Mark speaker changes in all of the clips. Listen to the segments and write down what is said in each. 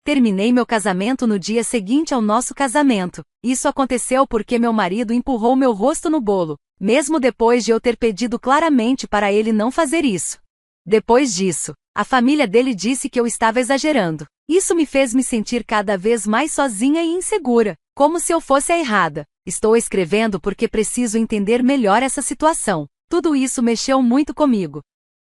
Speaker 1: Terminei meu casamento no dia seguinte ao nosso casamento. Isso aconteceu porque meu marido empurrou meu rosto no bolo, mesmo depois de eu ter pedido claramente para ele não fazer isso. Depois disso, a família dele disse que eu estava exagerando. Isso me fez me sentir cada vez mais sozinha e insegura, como se eu fosse a errada. Estou escrevendo porque preciso entender melhor essa situação. Tudo isso mexeu muito comigo.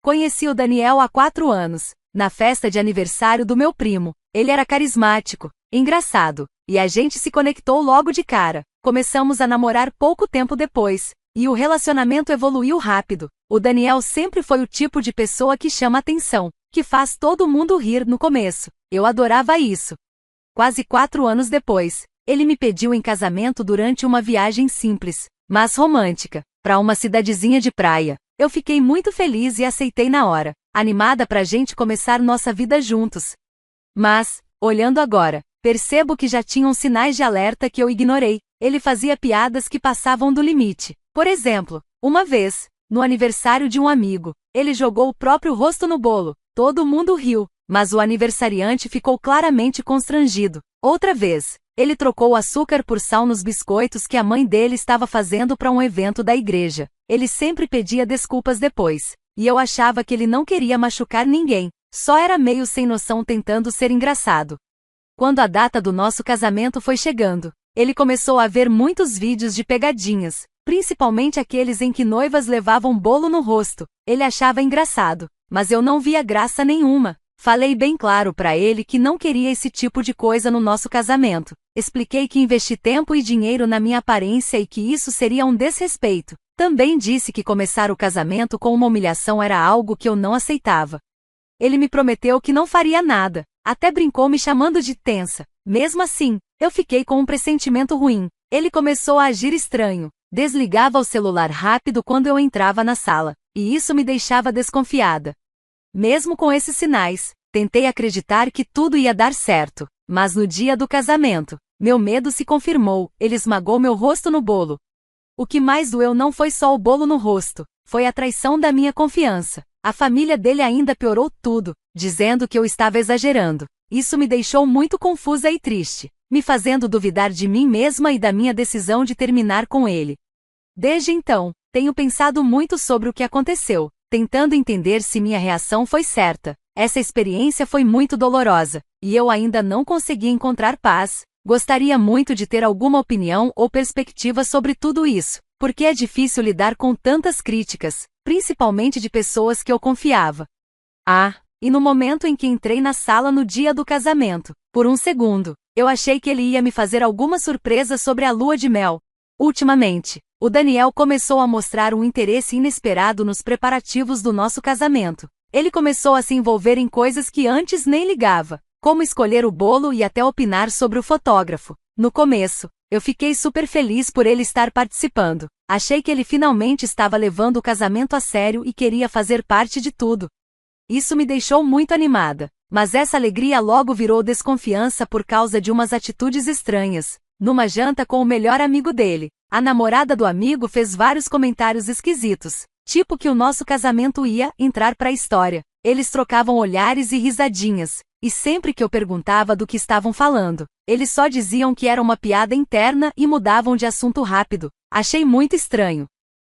Speaker 1: Conheci o Daniel há 4 anos, na festa de aniversário do meu primo. Ele era carismático, engraçado, e a gente se conectou logo de cara. Começamos a namorar pouco tempo depois, e o relacionamento evoluiu rápido. O Daniel sempre foi o tipo de pessoa que chama atenção, que faz todo mundo rir no começo. Eu adorava isso. Quase 4 anos depois, ele me pediu em casamento durante uma viagem simples, mas romântica, para uma cidadezinha de praia. Eu fiquei muito feliz e aceitei na hora, animada pra gente começar nossa vida juntos. Mas, olhando agora, percebo que já tinham sinais de alerta que eu ignorei. Ele fazia piadas que passavam do limite. Por exemplo, uma vez, no aniversário de um amigo, ele jogou o próprio rosto no bolo. Todo mundo riu, mas o aniversariante ficou claramente constrangido. Outra vez, ele trocou açúcar por sal nos biscoitos que a mãe dele estava fazendo para um evento da igreja. Ele sempre pedia desculpas depois, e eu achava que ele não queria machucar ninguém. Só era meio sem noção tentando ser engraçado. Quando a data do nosso casamento foi chegando, ele começou a ver muitos vídeos de pegadinhas, principalmente aqueles em que noivas levavam bolo no rosto. Ele achava engraçado, mas eu não via graça nenhuma. Falei bem claro para ele que não queria esse tipo de coisa no nosso casamento. Expliquei que investi tempo e dinheiro na minha aparência e que isso seria um desrespeito. Também disse que começar o casamento com uma humilhação era algo que eu não aceitava. Ele me prometeu que não faria nada, até brincou me chamando de tensa. Mesmo assim, eu fiquei com um pressentimento ruim. Ele começou a agir estranho, desligava o celular rápido quando eu entrava na sala, e isso me deixava desconfiada. Mesmo com esses sinais, tentei acreditar que tudo ia dar certo, mas no dia do casamento, meu medo se confirmou. Ele esmagou meu rosto no bolo. O que mais doeu não foi só o bolo no rosto, foi a traição da minha confiança. A família dele ainda piorou tudo, dizendo que eu estava exagerando. Isso me deixou muito confusa e triste, me fazendo duvidar de mim mesma e da minha decisão de terminar com ele. Desde então, tenho pensado muito sobre o que aconteceu, tentando entender se minha reação foi certa. Essa experiência foi muito dolorosa, e eu ainda não consegui encontrar paz. Gostaria muito de ter alguma opinião ou perspectiva sobre tudo isso, porque é difícil lidar com tantas críticas, principalmente de pessoas que eu confiava. E no momento em que entrei na sala no dia do casamento, por um segundo, eu achei que ele ia me fazer alguma surpresa sobre a lua de mel. Ultimamente, o Daniel começou a mostrar um interesse inesperado nos preparativos do nosso casamento. Ele começou a se envolver em coisas que antes nem ligava, como escolher o bolo e até opinar sobre o fotógrafo. No começo, eu fiquei super feliz por ele estar participando. Achei que ele finalmente estava levando o casamento a sério e queria fazer parte de tudo. Isso me deixou muito animada, mas essa alegria logo virou desconfiança por causa de umas atitudes estranhas. Numa janta com o melhor amigo dele, a namorada do amigo fez vários comentários esquisitos, tipo que o nosso casamento ia entrar pra história. Eles trocavam olhares e risadinhas, e sempre que eu perguntava do que estavam falando, eles só diziam que era uma piada interna e mudavam de assunto rápido. Achei muito estranho.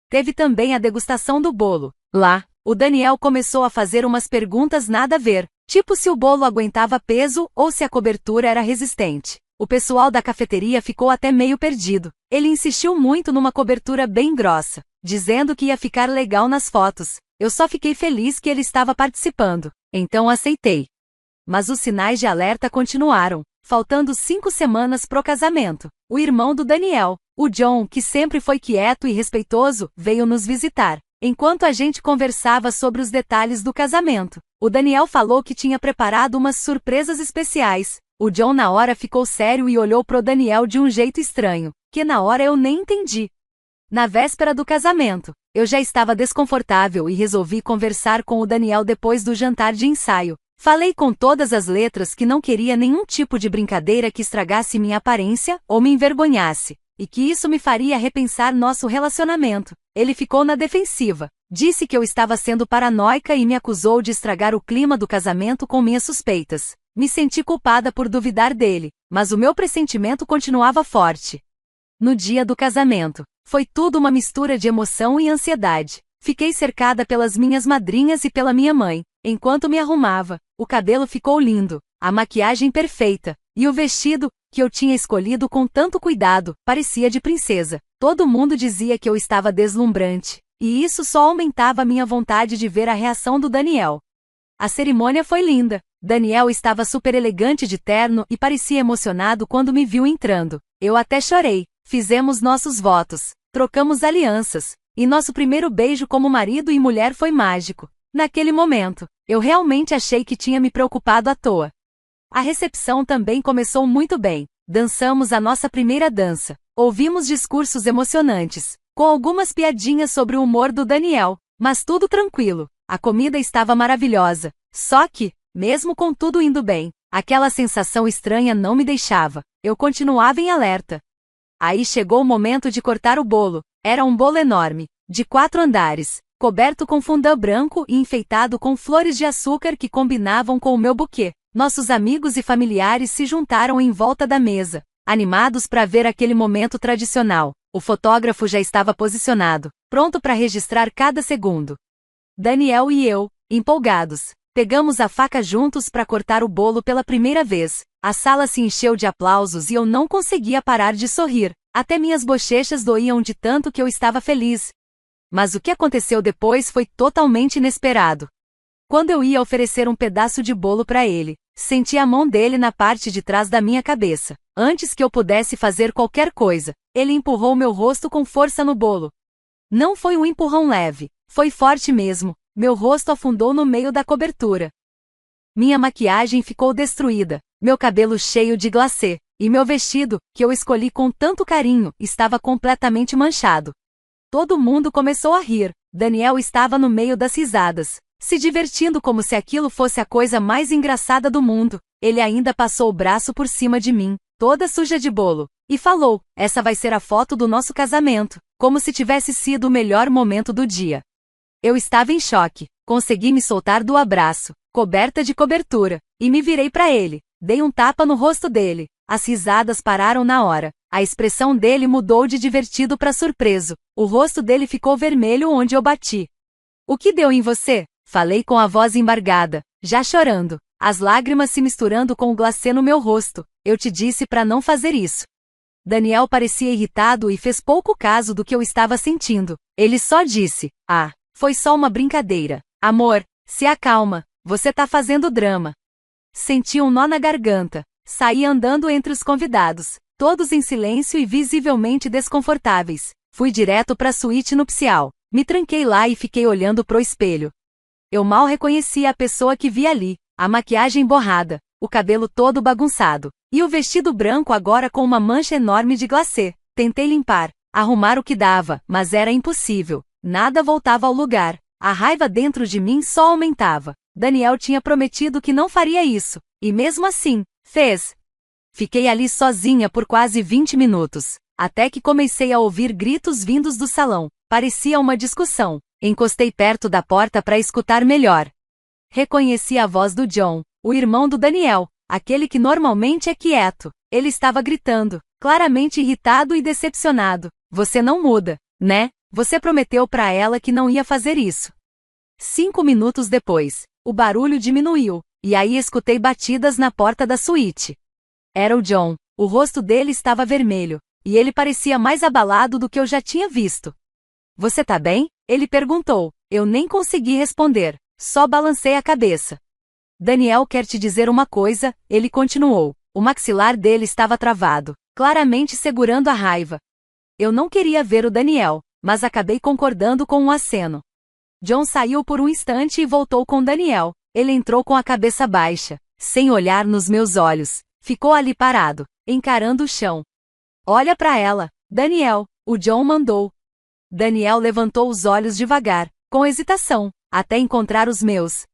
Speaker 1: Teve também a degustação do bolo. Lá, o Daniel começou a fazer umas perguntas nada a ver, tipo se o bolo aguentava peso ou se a cobertura era resistente. O pessoal da cafeteria ficou até meio perdido. Ele insistiu muito numa cobertura bem grossa, dizendo que ia ficar legal nas fotos. Eu só fiquei feliz que ele estava participando, então aceitei. Mas os sinais de alerta continuaram, faltando 5 semanas pro casamento. O irmão do Daniel, o John, que sempre foi quieto e respeitoso, veio nos visitar. Enquanto a gente conversava sobre os detalhes do casamento, o Daniel falou que tinha preparado umas surpresas especiais. O John na hora ficou sério e olhou pro Daniel de um jeito estranho, que na hora eu nem entendi. Na véspera do casamento, eu já estava desconfortável e resolvi conversar com o Daniel depois do jantar de ensaio. Falei com todas as letras que não queria nenhum tipo de brincadeira que estragasse minha aparência ou me envergonhasse, e que isso me faria repensar nosso relacionamento. Ele ficou na defensiva, disse que eu estava sendo paranoica e me acusou de estragar o clima do casamento com minhas suspeitas. Me senti culpada por duvidar dele, mas o meu pressentimento continuava forte. No dia do casamento, foi tudo uma mistura de emoção e ansiedade. Fiquei cercada pelas minhas madrinhas e pela minha mãe. Enquanto me arrumava, o cabelo ficou lindo, a maquiagem perfeita, e o vestido, que eu tinha escolhido com tanto cuidado, parecia de princesa. Todo mundo dizia que eu estava deslumbrante, e isso só aumentava minha vontade de ver a reação do Daniel. A cerimônia foi linda. Daniel estava super elegante de terno e parecia emocionado quando me viu entrando. Eu até chorei. Fizemos nossos votos, trocamos alianças, e nosso primeiro beijo como marido e mulher foi mágico. Naquele momento, eu realmente achei que tinha me preocupado à toa. A recepção também começou muito bem. Dançamos a nossa primeira dança. Ouvimos discursos emocionantes, com algumas piadinhas sobre o humor do Daniel, mas tudo tranquilo. A comida estava maravilhosa. Só que, mesmo com tudo indo bem, aquela sensação estranha não me deixava. Eu continuava em alerta. Aí chegou o momento de cortar o bolo. Era um bolo enorme, de 4 andares, coberto com fondant branco e enfeitado com flores de açúcar que combinavam com o meu buquê. Nossos amigos e familiares se juntaram em volta da mesa, animados para ver aquele momento tradicional. O fotógrafo já estava posicionado, pronto para registrar cada segundo. Daniel e eu, empolgados, pegamos a faca juntos para cortar o bolo pela primeira vez. A sala se encheu de aplausos e eu não conseguia parar de sorrir. Até minhas bochechas doíam de tanto que eu estava feliz. Mas o que aconteceu depois foi totalmente inesperado. Quando eu ia oferecer um pedaço de bolo para ele, senti a mão dele na parte de trás da minha cabeça. Antes que eu pudesse fazer qualquer coisa, ele empurrou meu rosto com força no bolo. Não foi um empurrão leve, foi forte mesmo. Meu rosto afundou no meio da cobertura. Minha maquiagem ficou destruída, meu cabelo cheio de glacê, e meu vestido, que eu escolhi com tanto carinho, estava completamente manchado. Todo mundo começou a rir. Daniel estava no meio das risadas, se divertindo como se aquilo fosse a coisa mais engraçada do mundo. Ele ainda passou o braço por cima de mim, toda suja de bolo, e falou: "Essa vai ser a foto do nosso casamento", como se tivesse sido o melhor momento do dia. Eu estava em choque, consegui me soltar do abraço, coberta de cobertura, e me virei para ele, dei um tapa no rosto dele. As risadas pararam na hora, a expressão dele mudou de divertido para surpreso, o rosto dele ficou vermelho onde eu bati. "O que deu em você?" Falei com a voz embargada, já chorando, as lágrimas se misturando com o glacê no meu rosto. "Eu te disse para não fazer isso." Daniel parecia irritado e fez pouco caso do que eu estava sentindo. Ele só disse: "Ah, foi só uma brincadeira. Amor, se acalma, você tá fazendo drama." Senti um nó na garganta. Saí andando entre os convidados, todos em silêncio e visivelmente desconfortáveis. Fui direto para a suíte nupcial. Me tranquei lá e fiquei olhando pro espelho. Eu mal reconhecia a pessoa que vi ali, a maquiagem borrada, o cabelo todo bagunçado, e o vestido branco agora com uma mancha enorme de glacê. Tentei limpar, arrumar o que dava, mas era impossível. Nada voltava ao lugar. A raiva dentro de mim só aumentava. Daniel tinha prometido que não faria isso, e mesmo assim, fez. Fiquei ali sozinha por quase 20 minutos, até que comecei a ouvir gritos vindos do salão. Parecia uma discussão. Encostei perto da porta para escutar melhor. Reconheci a voz do John, o irmão do Daniel, aquele que normalmente é quieto. Ele estava gritando, claramente irritado e decepcionado. "Você não muda, né? Você prometeu para ela que não ia fazer isso." 5 minutos depois, o barulho diminuiu, e aí escutei batidas na porta da suíte. Era o John. O rosto dele estava vermelho, e ele parecia mais abalado do que eu já tinha visto. "Você tá bem?" ele perguntou. Eu nem consegui responder, só balancei a cabeça. "Daniel quer te dizer uma coisa", ele continuou. O maxilar dele estava travado, claramente segurando a raiva. Eu não queria ver o Daniel, mas acabei concordando com um aceno. John saiu por um instante e voltou com Daniel. Ele entrou com a cabeça baixa, sem olhar nos meus olhos. Ficou ali parado, encarando o chão. "Olha para ela, Daniel", o John mandou. Daniel levantou os olhos devagar, com hesitação, até encontrar os meus.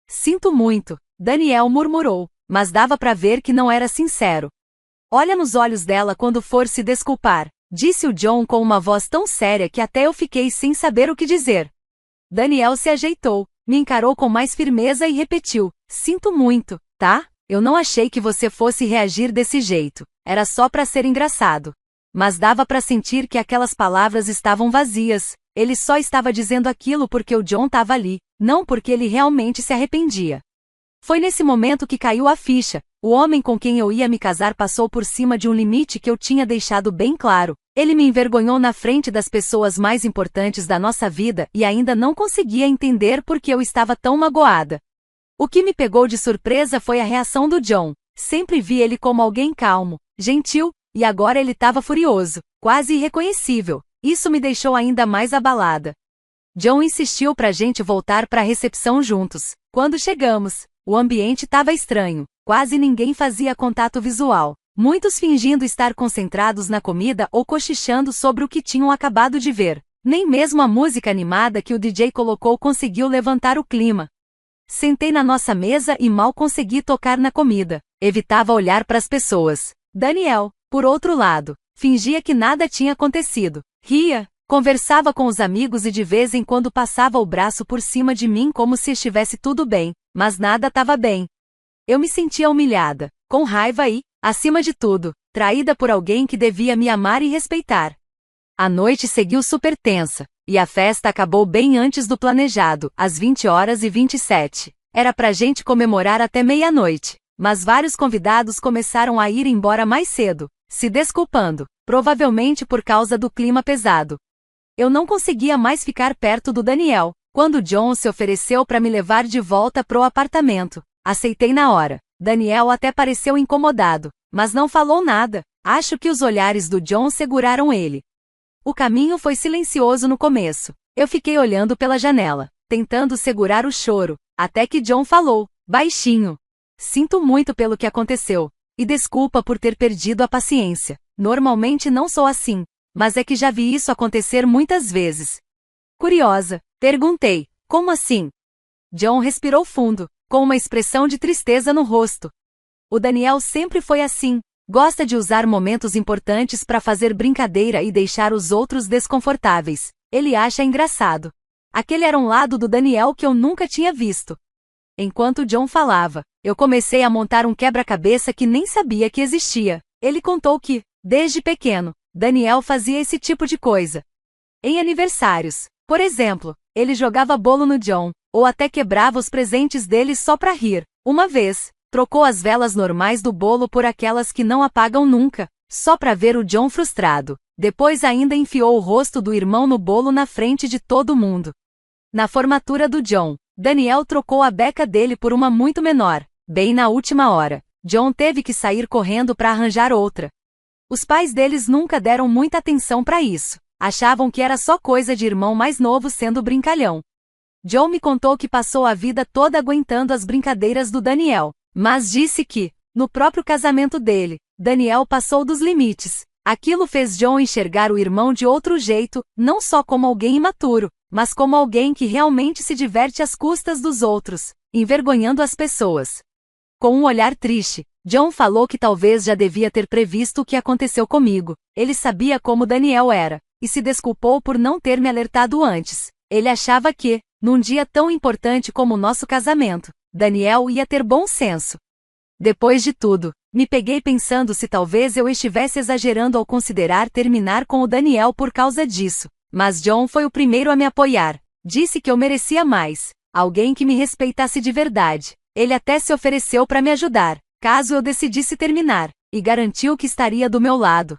Speaker 1: "Sinto muito", Daniel murmurou, mas dava para ver que não era sincero. "Olha nos olhos dela quando for se desculpar", disse o John com uma voz tão séria que até eu fiquei sem saber o que dizer. Daniel se ajeitou, me encarou com mais firmeza e repetiu: "Sinto muito, tá? Eu não achei que você fosse reagir desse jeito. Era só pra ser engraçado. Mas dava pra sentir que aquelas palavras estavam vazias. Ele só estava dizendo aquilo porque o John estava ali, não porque ele realmente se arrependia. Foi nesse momento que caiu a ficha. O homem com quem eu ia me casar passou por cima de um limite que eu tinha deixado bem claro. Ele me envergonhou na frente das pessoas mais importantes da nossa vida e ainda não conseguia entender por que eu estava tão magoada. O que me pegou de surpresa foi a reação do John. Sempre vi ele como alguém calmo, gentil, e agora ele estava furioso, quase irreconhecível. Isso me deixou ainda mais abalada. John insistiu pra gente voltar pra recepção juntos. Quando chegamos, o ambiente estava estranho. Quase ninguém fazia contato visual. Muitos fingindo estar concentrados na comida ou cochichando sobre o que tinham acabado de ver. Nem mesmo a música animada que o DJ colocou conseguiu levantar o clima. Sentei na nossa mesa e mal consegui tocar na comida. Evitava olhar para as pessoas. Daniel, por outro lado, fingia que nada tinha acontecido. Ria, conversava com os amigos e de vez em quando passava o braço por cima de mim como se estivesse tudo bem, mas nada estava bem. Eu me sentia humilhada, com raiva e, acima de tudo, traída por alguém que devia me amar e respeitar. A noite seguiu super tensa, e a festa acabou bem antes do planejado, às 20h27. Era pra gente comemorar até meia-noite, mas vários convidados começaram a ir embora mais cedo, se desculpando, provavelmente por causa do clima pesado. Eu não conseguia mais ficar perto do Daniel, quando John se ofereceu para me levar de volta pro apartamento. Aceitei na hora. Daniel até pareceu incomodado, mas não falou nada. Acho que os olhares do John seguraram ele. O caminho foi silencioso no começo. Eu fiquei olhando pela janela, tentando segurar o choro, até que John falou, baixinho. Sinto muito pelo que aconteceu. E desculpa por ter perdido a paciência. Normalmente não sou assim, mas é que já vi isso acontecer muitas vezes. Curiosa, perguntei, como assim? John respirou fundo, com uma expressão de tristeza no rosto. O Daniel sempre foi assim, gosta de usar momentos importantes para fazer brincadeira e deixar os outros desconfortáveis. Ele acha engraçado. Aquele era um lado do Daniel que eu nunca tinha visto. Enquanto John falava, eu comecei a montar um quebra-cabeça que nem sabia que existia. Ele contou que, desde pequeno, Daniel fazia esse tipo de coisa. Em aniversários, por exemplo, ele jogava bolo no John, ou até quebrava os presentes dele só pra rir. Uma vez, trocou as velas normais do bolo por aquelas que não apagam nunca, só pra ver o John frustrado. Depois ainda enfiou o rosto do irmão no bolo na frente de todo mundo. Na formatura do John, Daniel trocou a beca dele por uma muito menor. Bem na última hora, John teve que sair correndo pra arranjar outra. Os pais deles nunca deram muita atenção pra isso. Achavam que era só coisa de irmão mais novo sendo brincalhão. John me contou que passou a vida toda aguentando as brincadeiras do Daniel, mas disse que, no próprio casamento dele, Daniel passou dos limites. Aquilo fez John enxergar o irmão de outro jeito, não só como alguém imaturo, mas como alguém que realmente se diverte às custas dos outros, envergonhando as pessoas. Com um olhar triste, John falou que talvez já devia ter previsto o que aconteceu comigo. Ele sabia como Daniel era, e se desculpou por não ter me alertado antes. Ele achava que, num dia tão importante como o nosso casamento, Daniel ia ter bom senso. Depois de tudo, me peguei pensando se talvez eu estivesse exagerando ao considerar terminar com o Daniel por causa disso. Mas John foi o primeiro a me apoiar. Disse que eu merecia mais, alguém que me respeitasse de verdade. Ele até se ofereceu para me ajudar, caso eu decidisse terminar, e garantiu que estaria do meu lado.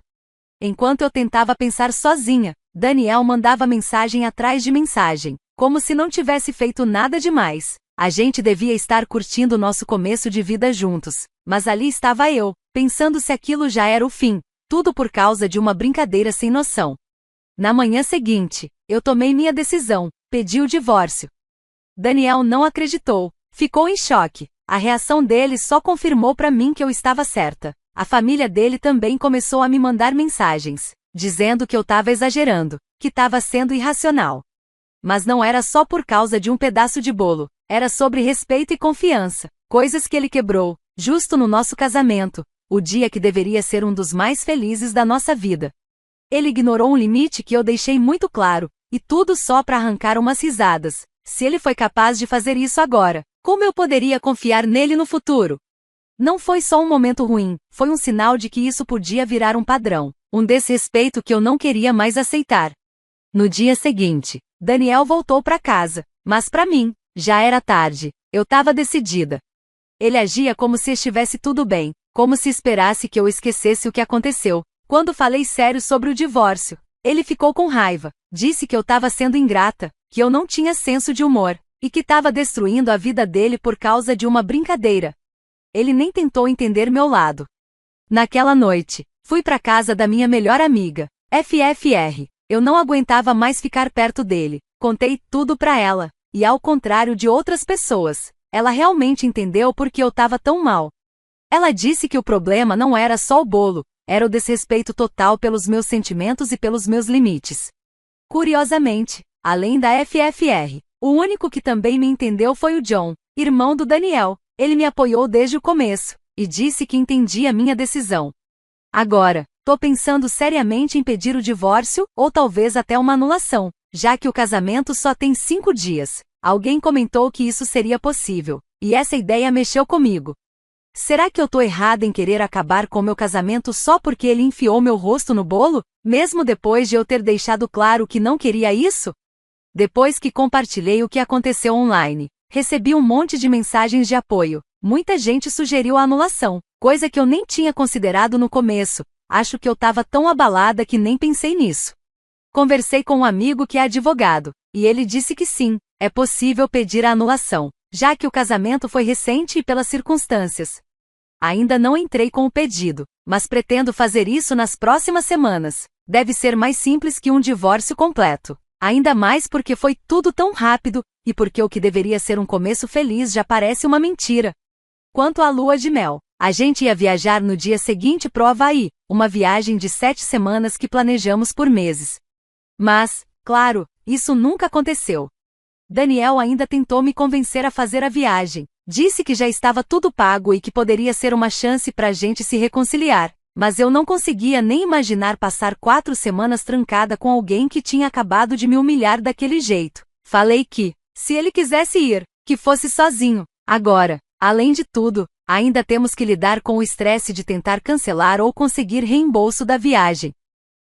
Speaker 1: Enquanto eu tentava pensar sozinha, Daniel mandava mensagem atrás de mensagem, como se não tivesse feito nada demais. A gente devia estar curtindo nosso começo de vida juntos, mas ali estava eu, pensando se aquilo já era o fim, tudo por causa de uma brincadeira sem noção. Na manhã seguinte, eu tomei minha decisão, pedi o divórcio. Daniel não acreditou, ficou em choque. A reação dele só confirmou para mim que eu estava certa. A família dele também começou a me mandar mensagens, dizendo que eu estava exagerando, que estava sendo irracional. Mas não era só por causa de um pedaço de bolo, era sobre respeito e confiança, coisas que ele quebrou, justo no nosso casamento, o dia que deveria ser um dos mais felizes da nossa vida. Ele ignorou um limite que eu deixei muito claro, e tudo só para arrancar umas risadas. Se ele foi capaz de fazer isso agora, como eu poderia confiar nele no futuro? Não foi só um momento ruim, foi um sinal de que isso podia virar um padrão, um desrespeito que eu não queria mais aceitar. No dia seguinte, Daniel voltou para casa, mas para mim, já era tarde, eu estava decidida. Ele agia como se estivesse tudo bem, como se esperasse que eu esquecesse o que aconteceu. Quando falei sério sobre o divórcio, ele ficou com raiva, disse que eu estava sendo ingrata, que eu não tinha senso de humor, e que estava destruindo a vida dele por causa de uma brincadeira. Ele nem tentou entender meu lado. Naquela noite, fui para casa da minha melhor amiga, FFR. Eu não aguentava mais ficar perto dele. Contei tudo para ela, e ao contrário de outras pessoas, ela realmente entendeu por que eu estava tão mal. Ela disse que o problema não era só o bolo, era o desrespeito total pelos meus sentimentos e pelos meus limites. Curiosamente, além da FFR, o único que também me entendeu foi o John, irmão do Daniel. Ele me apoiou desde o começo, e disse que entendia minha decisão. Agora, tô pensando seriamente em pedir o divórcio, ou talvez até uma anulação, já que o casamento só tem 5 dias. Alguém comentou que isso seria possível, e essa ideia mexeu comigo. Será que eu tô errada em querer acabar com meu casamento só porque ele enfiou meu rosto no bolo, mesmo depois de eu ter deixado claro que não queria isso? Depois que compartilhei o que aconteceu online, recebi um monte de mensagens de apoio. Muita gente sugeriu a anulação, coisa que eu nem tinha considerado no começo. Acho que eu estava tão abalada que nem pensei nisso. Conversei com um amigo que é advogado, e ele disse que sim, é possível pedir a anulação, já que o casamento foi recente e pelas circunstâncias. Ainda não entrei com o pedido, mas pretendo fazer isso nas próximas semanas. Deve ser mais simples que um divórcio completo. Ainda mais porque foi tudo tão rápido, e porque o que deveria ser um começo feliz já parece uma mentira. Quanto à lua de mel, a gente ia viajar no dia seguinte pro Havaí, uma viagem de 7 semanas que planejamos por meses. Mas, claro, isso nunca aconteceu. Daniel ainda tentou me convencer a fazer a viagem, disse que já estava tudo pago e que poderia ser uma chance pra gente se reconciliar. Mas eu não conseguia nem imaginar passar 4 semanas trancada com alguém que tinha acabado de me humilhar daquele jeito. Falei que, se ele quisesse ir, que fosse sozinho. Agora, além de tudo, ainda temos que lidar com o estresse de tentar cancelar ou conseguir reembolso da viagem.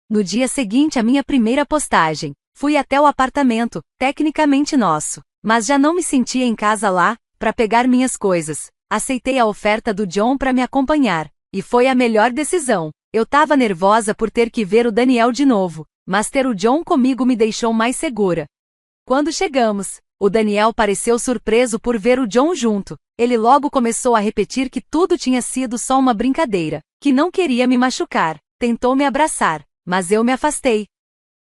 Speaker 1: No dia seguinte à minha primeira postagem, fui até o apartamento, tecnicamente nosso, mas já não me sentia em casa lá, para pegar minhas coisas. Aceitei a oferta do John para me acompanhar. E foi a melhor decisão. Eu tava nervosa por ter que ver o Daniel de novo, mas ter o John comigo me deixou mais segura. Quando chegamos, o Daniel pareceu surpreso por ver o John junto. Ele logo começou a repetir que tudo tinha sido só uma brincadeira, que não queria me machucar. Tentou me abraçar, mas eu me afastei.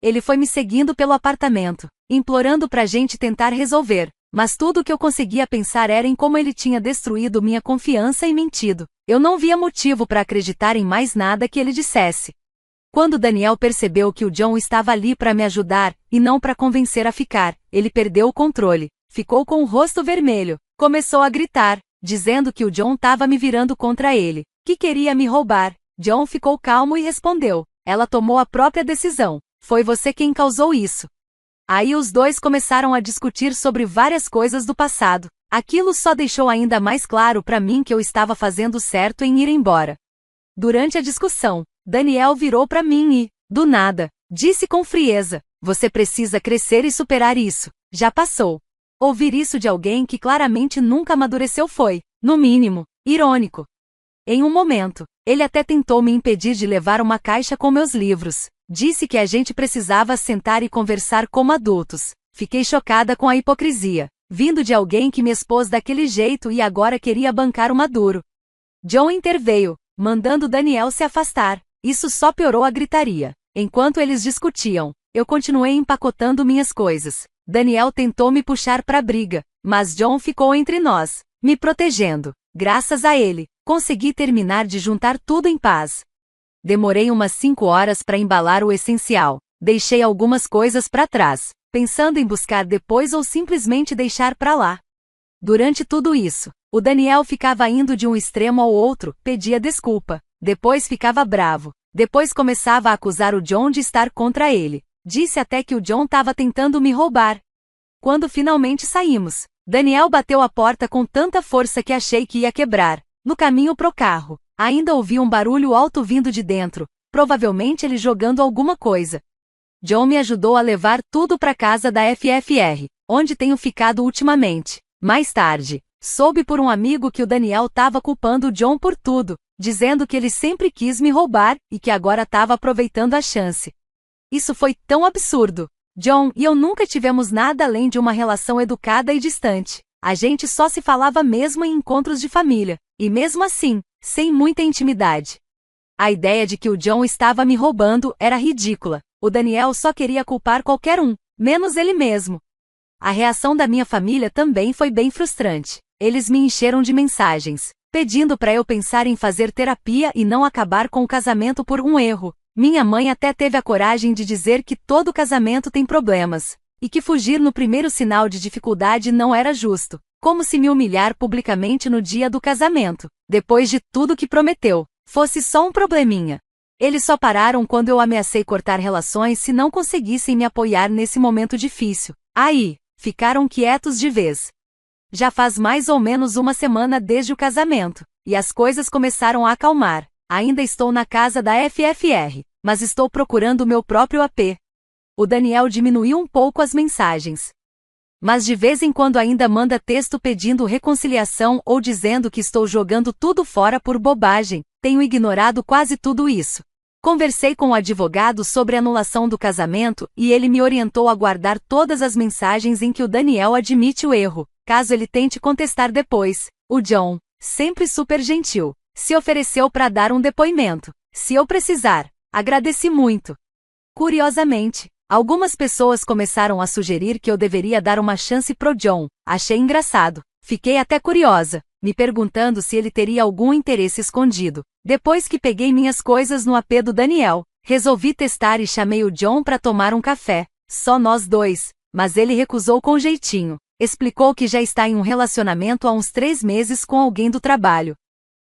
Speaker 1: Ele foi me seguindo pelo apartamento, implorando pra gente tentar resolver, mas tudo que eu conseguia pensar era em como ele tinha destruído minha confiança e mentido. Eu não via motivo para acreditar em mais nada que ele dissesse. Quando Daniel percebeu que o John estava ali para me ajudar, e não para convencer a ficar, ele perdeu o controle, ficou com o rosto vermelho, começou a gritar, dizendo que o John estava me virando contra ele, que queria me roubar. John ficou calmo e respondeu: ela tomou a própria decisão, foi você quem causou isso. Aí os dois começaram a discutir sobre várias coisas do passado. Aquilo só deixou ainda mais claro para mim que eu estava fazendo certo em ir embora. Durante a discussão, Daniel virou para mim e, do nada, disse com frieza: você precisa crescer e superar isso, já passou. Ouvir isso de alguém que claramente nunca amadureceu foi, no mínimo, irônico. Em um momento, ele até tentou me impedir de levar uma caixa com meus livros. Disse que a gente precisava sentar e conversar como adultos. Fiquei chocada com a hipocrisia, vindo de alguém que me expôs daquele jeito e agora queria bancar o maduro. John interveio, mandando Daniel se afastar. Isso só piorou a gritaria. Enquanto eles discutiam, eu continuei empacotando minhas coisas. Daniel tentou me puxar para a briga, mas John ficou entre nós, me protegendo. Graças a ele, consegui terminar de juntar tudo em paz. Demorei umas 5 horas para embalar o essencial. Deixei algumas coisas para trás, pensando em buscar depois ou simplesmente deixar para lá. Durante tudo isso, o Daniel ficava indo de um extremo ao outro, pedia desculpa, depois ficava bravo, depois começava a acusar o John de estar contra ele. Disse até que o John estava tentando me roubar. Quando finalmente saímos, Daniel bateu a porta com tanta força que achei que ia quebrar. No caminho pro carro, ainda ouvi um barulho alto vindo de dentro, provavelmente ele jogando alguma coisa. John me ajudou a levar tudo para casa da FFR, onde tenho ficado ultimamente. Mais tarde, soube por um amigo que o Daniel estava culpando o John por tudo, dizendo que ele sempre quis me roubar e que agora estava aproveitando a chance. Isso foi tão absurdo. John e eu nunca tivemos nada além de uma relação educada e distante. A gente só se falava mesmo em encontros de família, e mesmo assim, sem muita intimidade. A ideia de que o John estava me roubando era ridícula. O Daniel só queria culpar qualquer um, menos ele mesmo. A reação da minha família também foi bem frustrante. Eles me encheram de mensagens, pedindo para eu pensar em fazer terapia e não acabar com o casamento por um erro. Minha mãe até teve a coragem de dizer que todo casamento tem problemas, e que fugir no primeiro sinal de dificuldade não era justo, como se me humilhar publicamente no dia do casamento, depois de tudo que prometeu, fosse só um probleminha. Eles só pararam quando eu ameacei cortar relações se não conseguissem me apoiar nesse momento difícil. Aí, ficaram quietos de vez. Já faz mais ou menos uma semana desde o casamento, e as coisas começaram a acalmar. Ainda estou na casa da FFR, mas estou procurando o meu próprio AP. O Daniel diminuiu um pouco as mensagens, mas de vez em quando ainda manda texto pedindo reconciliação ou dizendo que estou jogando tudo fora por bobagem. Tenho ignorado quase tudo isso. Conversei com o advogado sobre a anulação do casamento e ele me orientou a guardar todas as mensagens em que o Daniel admite o erro, caso ele tente contestar depois. O John, sempre super gentil, se ofereceu para dar um depoimento, se eu precisar. Agradeci muito. Curiosamente, algumas pessoas começaram a sugerir que eu deveria dar uma chance pro John. Achei engraçado. Fiquei até curiosa, me perguntando se ele teria algum interesse escondido. Depois que peguei minhas coisas no AP do Daniel, resolvi testar e chamei o John para tomar um café. Só nós dois, mas ele recusou com jeitinho. Explicou que já está em um relacionamento há uns 3 meses com alguém do trabalho.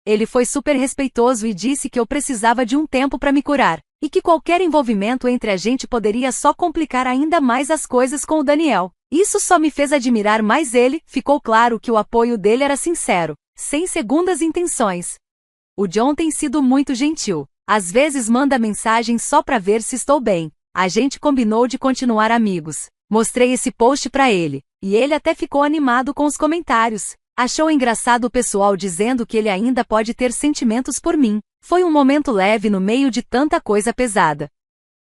Speaker 1: Ele foi super respeitoso e disse que eu precisava de um tempo para me curar, e que qualquer envolvimento entre a gente poderia só complicar ainda mais as coisas com o Daniel. Isso só me fez admirar mais ele. Ficou claro que o apoio dele era sincero, sem segundas intenções. O John tem sido muito gentil. Às vezes manda mensagem só para ver se estou bem. A gente combinou de continuar amigos. Mostrei esse post para ele, e ele até ficou animado com os comentários. Achou engraçado o pessoal dizendo que ele ainda pode ter sentimentos por mim. Foi um momento leve no meio de tanta coisa pesada.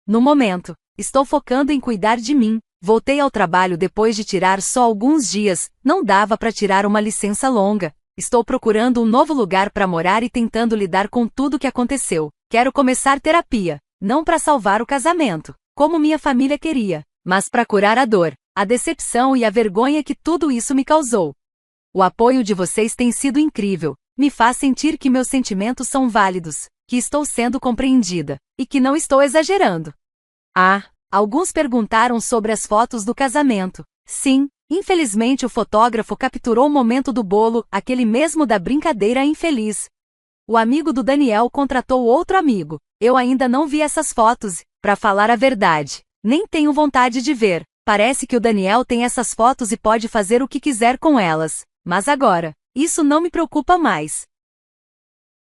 Speaker 1: No momento, estou focando em cuidar de mim. Voltei ao trabalho depois de tirar só alguns dias, não dava para tirar uma licença longa. Estou procurando um novo lugar para morar e tentando lidar com tudo que aconteceu. Quero começar terapia, não para salvar o casamento, como minha família queria, mas para curar a dor, a decepção e a vergonha que tudo isso me causou. O apoio de vocês tem sido incrível, me faz sentir que meus sentimentos são válidos, que estou sendo compreendida, e que não estou exagerando. Alguns perguntaram sobre as fotos do casamento. Sim, infelizmente o fotógrafo capturou o momento do bolo, aquele mesmo da brincadeira infeliz. O amigo do Daniel contratou outro amigo. Eu ainda não vi essas fotos, para falar a verdade. Nem tenho vontade de ver. Parece que o Daniel tem essas fotos e pode fazer o que quiser com elas. Mas agora, isso não me preocupa mais.